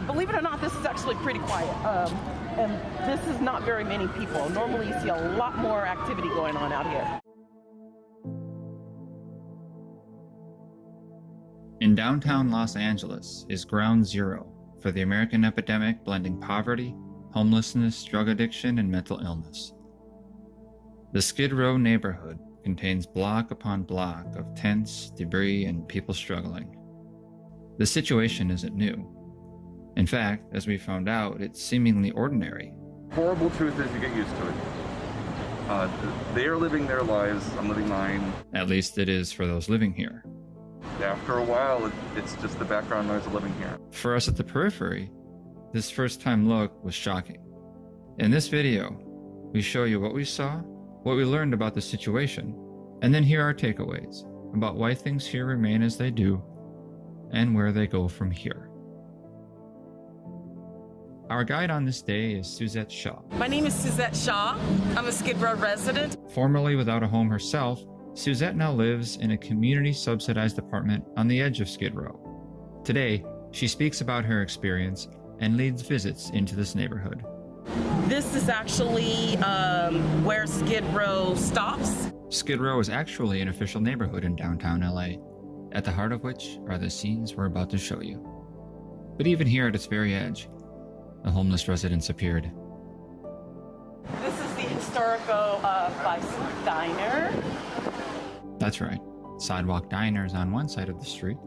Believe it or not, this is actually pretty quiet. And this is not very many people. Normally you see a lot more activity going on out here. In downtown Los Angeles is ground zero for the American epidemic blending poverty, homelessness, drug addiction, and mental illness. The Skid Row neighborhood contains block upon block of tents, debris, and people struggling. The situation isn't new. In fact, as we found out, it's seemingly ordinary. Horrible truth is you get used to it. They are living their lives, I'm living mine. At least it is for those living here. After a while, it's just the background noise of living here. For us at the Periphery, this first-time look was shocking. In this video, we show you what we saw, what we learned about the situation, and then here are takeaways about why things here remain as they do and where they go from here. Our guide on this day is Suzette Shaw. My name is Suzette Shaw. I'm a Skid Row resident. Formerly without a home herself, Suzette now lives in a community-subsidized apartment on the edge of Skid Row. Today, she speaks about her experience and leads visits into this neighborhood. This is actually where Skid Row stops. Skid Row is actually an official neighborhood in downtown LA, at the heart of which are the scenes we're about to show you. But even here at its very edge, a homeless residence appeared. This is the historical five-star diner. That's right. Sidewalk diners on one side of the street,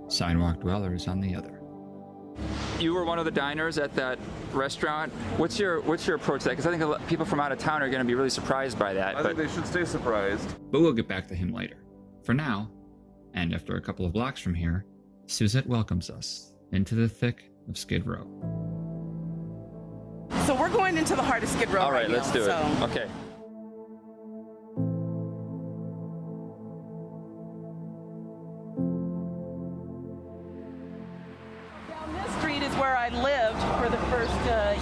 sidewalk dwellers on the other. You were one of the diners at that restaurant. What's your approach to that? Because I think people from out of town are going to be really surprised by that. I think they should stay surprised. But we'll get back to him later. For now, and after a couple of blocks from here, Suzette welcomes us into the thick of Skid Row. So we're going into the heart of Skid Row. All right, let's do it. Okay. Down this street is where I lived for the first year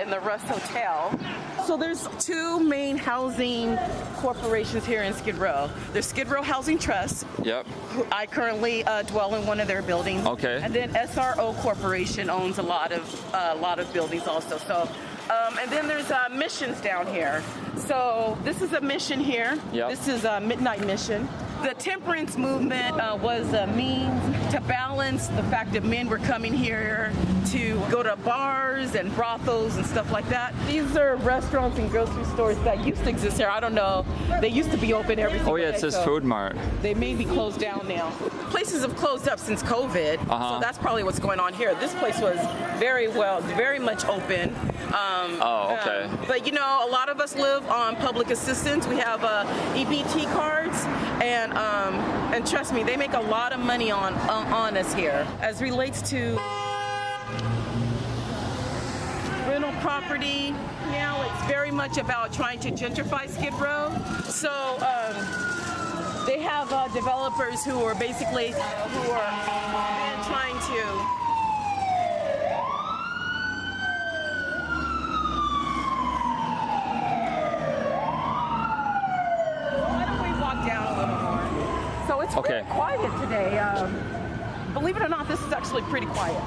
in the Russ Hotel. So there's two main housing corporations here in Skid Row. There's Skid Row Housing Trust. Yep. I currently dwell in one of their buildings. Okay. And then SRO Corporation owns a lot of buildings also. So, and then there's missions down here. So this is a mission here. Yep. This is a midnight mission. The temperance movement was a means to balance the fact that men were coming here to go to bars and brothels and stuff like that. These are restaurants and grocery stores that used to exist here. I don't know. They used to be open every single day. Oh yeah, it says so Food Mart. they may be closed down now. Places have closed up since COVID, so that's probably what's going on here. This place was very much open. Okay. But you know, a lot of us live on public assistance. We have EBT cards, and trust me, they make a lot of money on us here. As relates to rental property, now it's very much about trying to gentrify Skid Row. So they have developers who are basically trying to it's pretty quiet today. Believe it or not, this is actually pretty quiet.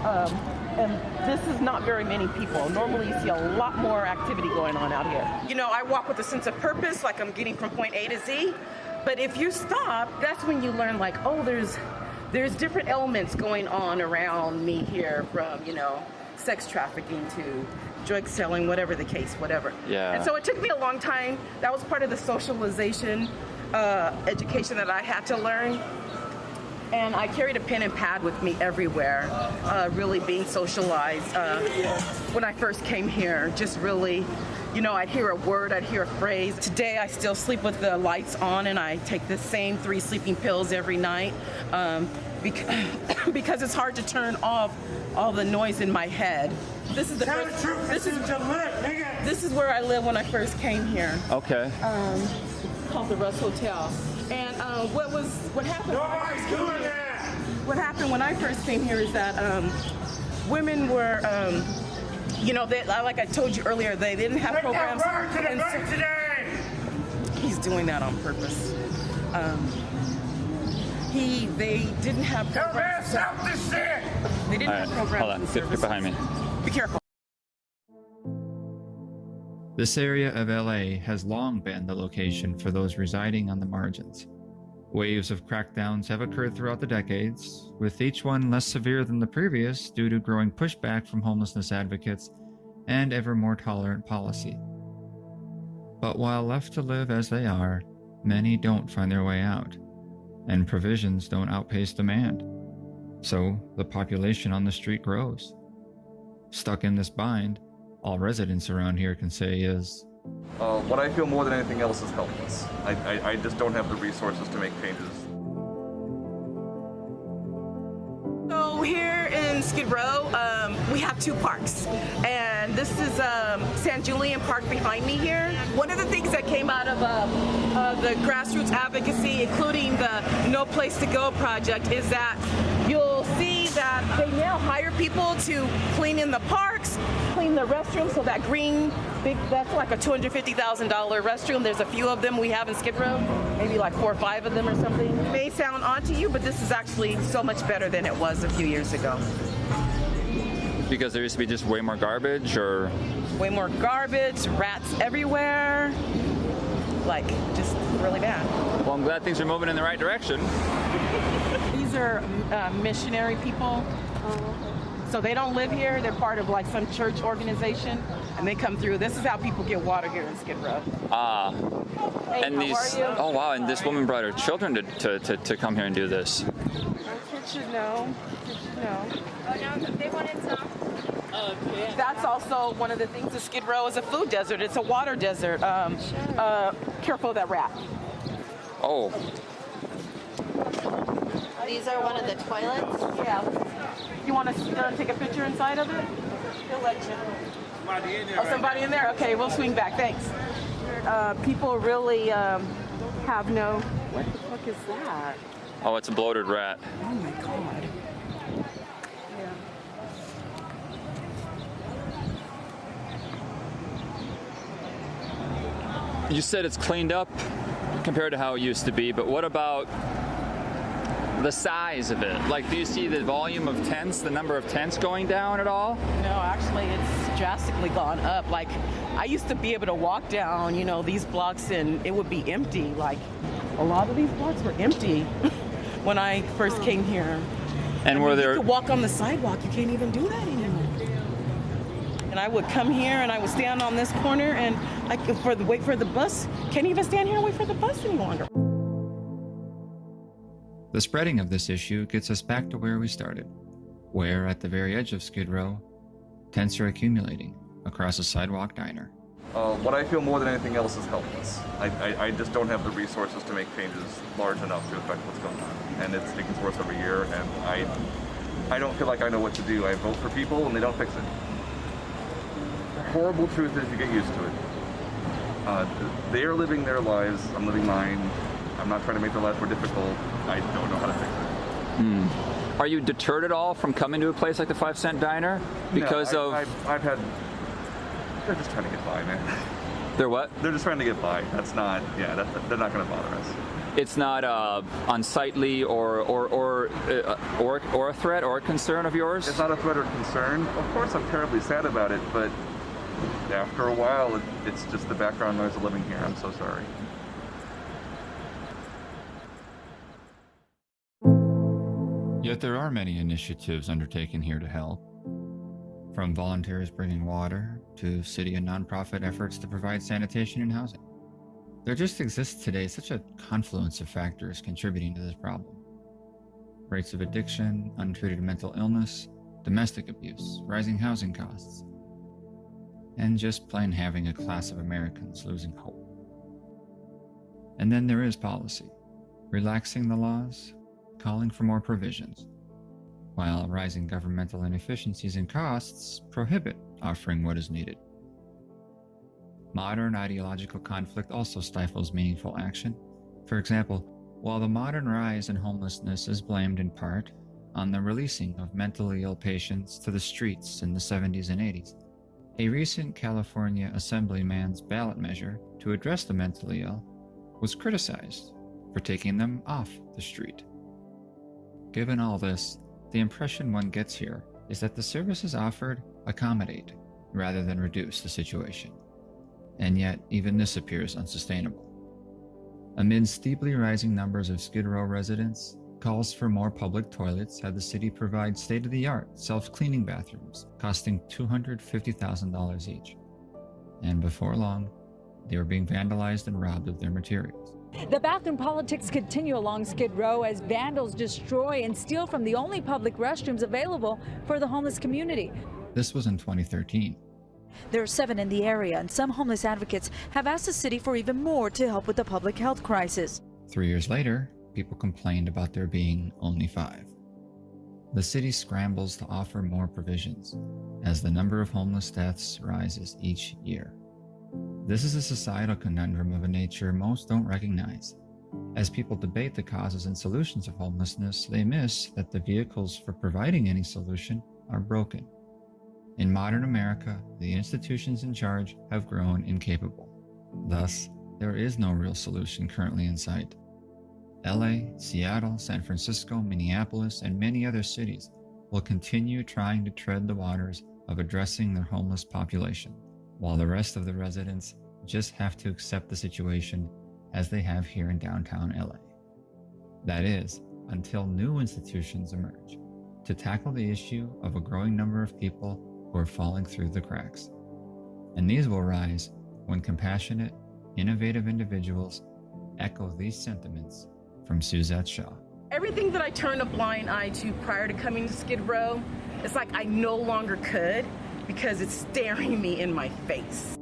And this is not very many people. Normally you see a lot more activity going on out here. You know, I walk with a sense of purpose, like I'm getting from point A to Z. But if you stop, that's when you learn like, oh, there's different elements going on around me here, from, you know, sex trafficking to drug selling, whatever the case, whatever. Yeah. And so it took me a long time. That was part of the socialization education that I had to learn. And I carried a pen and pad with me everywhere, really being socialized. When I first came here, just really, you know, I'd hear a word, I'd hear a phrase. Today I still sleep with the lights on, and I take the same 3 sleeping pills every night because it's hard to turn off all the noise in my head. This is where I lived when I first came here. Okay. Called the Russ Hotel. And what happened when I first came here is that women were, you know, like I told you earlier, they didn't have programs. He's doing that on purpose. They didn't have programs. Stop this shit! They didn't have programs hold on. and Get services. behind me. Be careful. This area of LA has long been the location for those residing on the margins. Waves of crackdowns have occurred throughout the decades, with each one less severe than the previous due to growing pushback from homelessness advocates and ever more tolerant policy. But while left to live as they are, many don't find their way out, and provisions don't outpace demand. So the population on the street grows. Stuck in this bind, all residents around here can say is, What I feel more than anything else is helpless. I just don't have the resources to make changes. So here in Skid Row, we have two parks, and this is San Julian Park behind me here. One of the things that came out of the grassroots advocacy, including the No Place to Go project, is that you'll see that they now hire people to clean in the parks, clean the restrooms, so that green, big, that's like a $250,000 restroom. There's a few of them we have in Skid Row, maybe like 4 or 5 of them or something. It may sound odd to you, but this is actually so much better than it was a few years ago. Because there used to be just way more garbage, or? Way more garbage, rats everywhere, like just really bad. Well, I'm glad things are moving in the right direction. These are missionary people. So they don't live here. They're part of like some church organization, and they come through. This is how people get water here in Skid Row. Hey, And how these, are you? oh wow, and this woman brought her children to come here and do this. Kids should know. Kids should know. Oh, no, they wanted some. That's also one of the things of Skid Row is a food desert. It's a water desert. Careful of that rat. Oh, These are one of the toilets. Yeah. You want to take a picture inside of it? He'll let you. Oh, somebody in there? Okay, we'll swing back. Thanks. People really have no... What the fuck is that? oh, it's a bloated rat. Oh my God. You said it's cleaned up compared to how it used to be, but what about the size of it? Like, do you see the volume of tents, the number of tents going down at all? No, actually, it's drastically gone up. Like, I used to be able to walk down, you know, these blocks and it would be empty. Like, a lot of these blocks were empty when I first came here. And were You there, could walk on the sidewalk. You can't even do that anymore. And I would come here and I would stand on this corner and I could wait for the bus. Can't even stand here and wait for the bus any longer. the spreading of this issue gets us back to where we started, where at the very edge of Skid Row, tents are accumulating across a sidewalk diner. What I feel more than anything else is helpless. I just don't have the resources to make changes large enough to affect what's going on. And it gets worse every year, and I don't feel like I know what to do. I vote for people and they don't fix it. The horrible truth is you get used to it. They are living their lives, I'm living mine. I'm not trying to make their life more difficult. I don't know how to fix it. are you deterred at all from coming to a place like the 5 Cent Diner because No, of I've had, they're just trying to get by, man. their what? They're just trying to get by. That's not, they're not going to bother us. It's not unsightly or a threat or a concern of yours? It's not a threat or concern. Of course, I'm terribly sad about it, but after a while, it's just the background noise of living here. I'm so sorry. Yet there are many initiatives undertaken here to help. From volunteers bringing water to city and nonprofit efforts to provide sanitation and housing. There just exists today such a confluence of factors contributing to this problem. Rates of addiction, untreated mental illness, domestic abuse, rising housing costs, and just plain having a class of Americans losing hope. And then there is policy, relaxing the laws, calling for more provisions, while rising governmental inefficiencies and costs prohibit offering what is needed. Modern ideological conflict also stifles meaningful action. For example, while the modern rise in homelessness is blamed in part on the releasing of mentally ill patients to the streets in the 70s and 80s, a recent California Assemblyman's ballot measure to address the mentally ill was criticized for taking them off the street. Given all this, the impression one gets here is that the services offered accommodate rather than reduce the situation. And yet, even this appears unsustainable. Amid steeply rising numbers of Skid Row residents, calls for more public toilets had the city provide state-of-the-art self-cleaning bathrooms costing $250,000 each. And before long, they were being vandalized and robbed of their materials. The bathroom politics continue along Skid Row as vandals destroy and steal from the only public restrooms available for the homeless community. This was in 2013. There are 7 in the area, and some homeless advocates have asked the city for even more to help with the public health crisis. 3 years later, people complained about there being only 5. The city scrambles to offer more provisions as the number of homeless deaths rises each year. This is a societal conundrum of a nature most don't recognize. As people debate the causes and solutions of homelessness, they miss that the vehicles for providing any solution are broken. In modern America, the institutions in charge have grown incapable. Thus, there is no real solution currently in sight. LA, Seattle, San Francisco, Minneapolis, and many other cities will continue trying to tread the waters of addressing their homeless population, while the rest of the residents just have to accept the situation as they have here in downtown LA. That is, until new institutions emerge to tackle the issue of a growing number of people who are falling through the cracks. And these will rise when compassionate, innovative individuals echo these sentiments from Suzette Shaw. Everything that I turned a blind eye to prior to coming to Skid Row, it's like I no longer could because it's staring me in my face.